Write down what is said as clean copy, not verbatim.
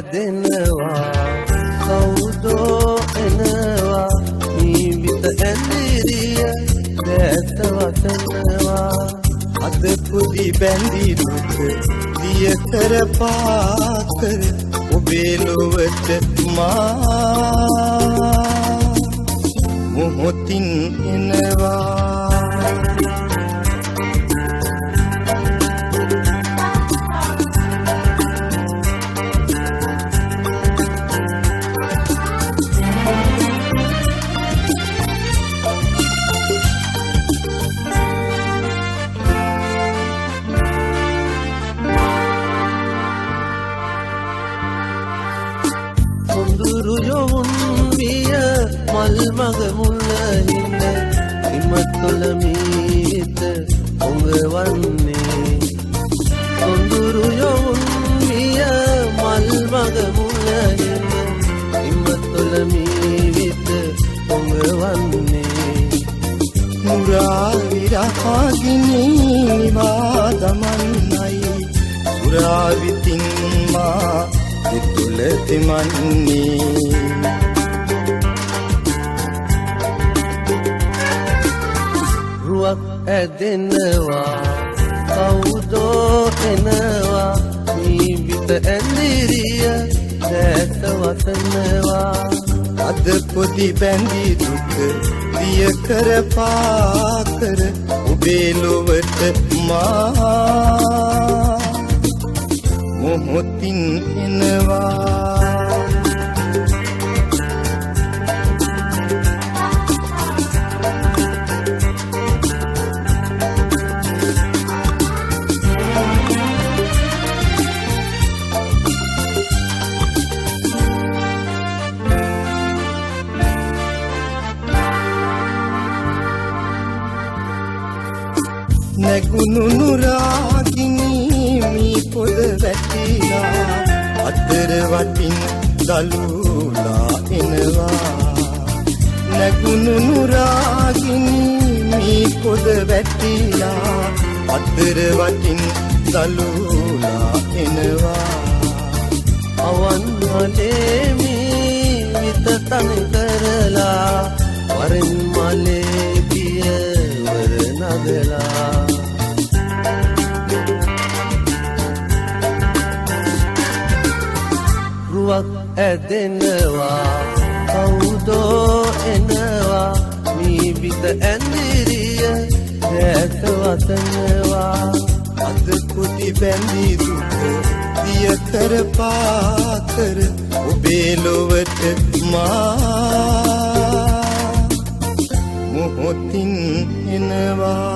ඇදෙනවා කවුදෝ එනවා ජීවිත ඇඳිරිය දැත වතනවා අද පුදි බැඳි දුක දිය කර පාකර ඔබේ ලොවට මා මොහොතින් එනවා සොඳුරු යොවුන් විය මල් මග මුල හිඳ හිමතුල මීත ඔඟවන්නේ සොඳුරු යොවුන් විය මල් මග මුල හිඳ හිමතුල මීත ඔඟවන්නේ මුරා විරහගිනි වාදමන්නයි සුරා විතින් මා තුල තිමන්නේ රුවක් ඇදෙනවා කවුදෝ එනවා ජීවිත ඇඳිරිය දැත වතනවා අද පොදි බැඳි දුක දිය කර පාකර ඔබේ ලොවට මා මොහොතින් එනවා නැගුණු නුරාගිනි මී පොද වැටිලා අතර වටින් දලුලා එනවා නැගුණු නුරාගිනි මී පොද වැටිලා අතර වටින් දලුලා එනවා අවන් මලේ මී විත තන කරලා වරෙන් මලේ පියවර නගලා රුවක් ඇදෙනවා කවුදෝ එනවා ජීවිත ඇඳිරිය දැත වතනවා අද කුටි බැඳි දුක දිය කර පාකර ඔබේ ලොවට මා මොහොතින් එනවා